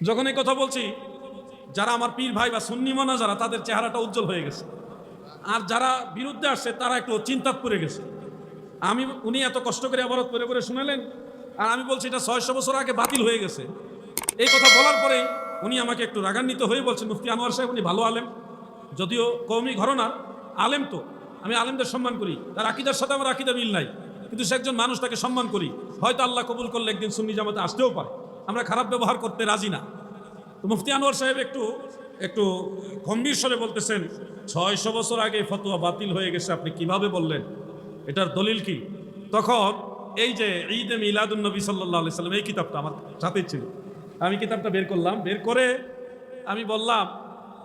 যখন এই কথা বলছি, যারা আমার পীর ভাই বা সুন্নি মানা যারা, তাদের চেহারাটা উজ্জ্বল হয়ে গেছে, আর যারা বিরুদ্ধে আসছে তারা একটু চিন্তাত পড়ে গেছে। উনি এত কষ্ট করে আবারত করে করে শুনালেন, আর আমি বলছি এটা 600 বছর আগে বাতিল হয়ে গেছে। এই কথা বলার পরেই উনি আমাকে একটু রাগান্বিত হয়ে বলছেন, মুফতি আনোয়ার সাহেব উনি ভালো আলেম, যদিও কওমি ঘরানার আলেম, তো আমি আলেমদের সম্মান করি, তার আকিদার সাথে আমার আকিদা মিল নাই, কিন্তু সে একজন মানুষ, তাকে সম্মান করি। হয়তো আল্লাহ কবুল করলে একদিন সুন্নি জামাতে আসতেও পারে, আমরা খারাপ ব্যবহার করতে রাজি না। তো মুফতি আনোয়ার সাহেব একটু একটু গম্ভীর স্বরে বলতেছেন, 600 বছর আগে ফতোয়া বাতিল হয়ে গেছে, আপনি কিভাবে বললেন, এটার দলিল কি? তখন এই যে ঈদে মিলাদুন নবী সাল্লাল্লাহু আলাইহি সাল্লাম, এই কিতাবটা আমার সাথে ছিল, আমি কিতাবটা বের করলাম, বের করে আমি বললাম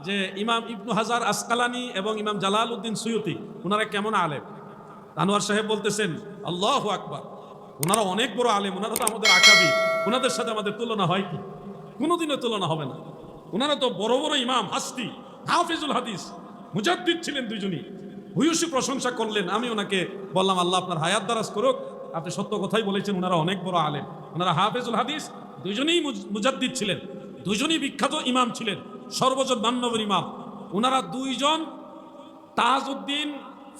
যে ইমাম ইবনু হাজার আসকালানি এবং ইমাম জালালউদ্দিন সুয়ুতি ওনারা কেমন আলেম? আনোয়ার সাহেব বলতেছেন, আল্লাহু আকবার, ওনারা অনেক বড় আলেম, ওনারা তো আমাদের আকাবি, ওনাদের সাথে আমাদের তুলনা হয় কি? কোনোদিনও তুলনা হবে না। ওনারা তো বড় বড় ইমাম, হাস্তি, হাফিজুল হাদিস, মুজাদ্দিদ ছিলেন দুইজনই। ভূয়সী প্রশংসা করলেন। আমি ওনাকে বললাম, আল্লাহ আপনার হায়াত দারাজ করুক, আপনি সত্য কথাই বলেছেন, ওনারা অনেক বড় আলেম, ওনারা হাফিজুল হাদিস, দুইজনই মুজাদ্দিদ ছিলেন, দুইজনই বিখ্যাত ইমাম ছিলেন, সর্বজন মান্যবর ইমাম। ওনারা দুইজন তাজউদ্দিন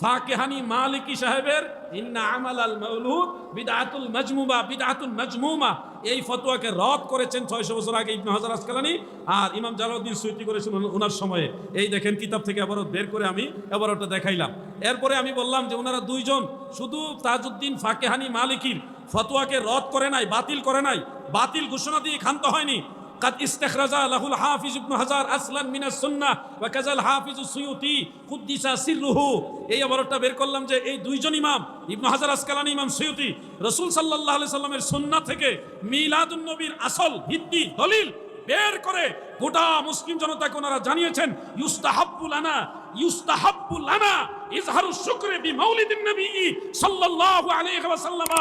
ফাকিহানি মালিকি সাহেবের ইন্না আমালাল মাউলুদ বিদআতুল মাজমুমা, বিদআতুল মাজমুমা, এই ফতোয়াকে রদ করেছেন 600 বছর আগে ইবনে হাজার আসকালানি, আর ইমাম জালালউদ্দিন সুয়ুতি করেছেন ওনার সময়ে। এই দেখেন কিতাব থেকে আবারও বের করে আমি এবার ওটা দেখাইলাম। এরপরে আমি বললাম যে ওনারা দুইজন শুধু তাজউদ্দিন ফাকিহানি মালিকির ফতোয়াকে রদ করে নাই, বাতিল করে নাই, বাতিল ঘোষণা দিয়ে ক্ষান্ত হয়নি। قد استخرج له الحافظ ابن حجر اصلا من السنه وكذا الحافظ السيوطي قدس سره। এই আবারটা বের করলাম যে এই দুইজন ইমাম, ইবনে হাজার আসকালানি, ইমাম সুয়ুতি, রাসূল সাল্লাল্লাহু আলাইহি সাল্লামের সুন্নাহ থেকে মিলাদুন নবীর আসল ভিত্তি দলিল বের করে গোটা মুসলিম জনতাকে ওনারা জানিয়েছেন, ইউস্তাহাব্বু লানা ইজহারু শুকরি বিমাউলিদিন নবী সাল্লাল্লাহু আলাইহি ওয়াসাল্লাম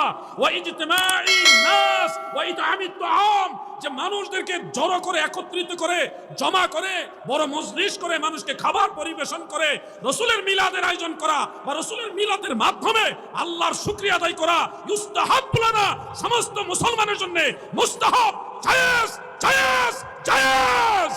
ওয়া ইজতিমাঈ নাস ওয়া ইতআমিত তুআম, যে মানুষদেরকে জড়ো করে, একত্রিত করে, জমা করে, বড় মজলিস করে, মানুষকে খাবার পরিবেশন করে রাসূলের মিলাদের আয়োজন করা বা রাসূলের মিলাদের মাধ্যমে আল্লাহর শুকরিয়া আদায় করা ইউস্তাহাব্বু লানা, সমস্ত মুসলমানের জন্য মুস্তাহাব, জায়েজ জায়েজ জায়েজ।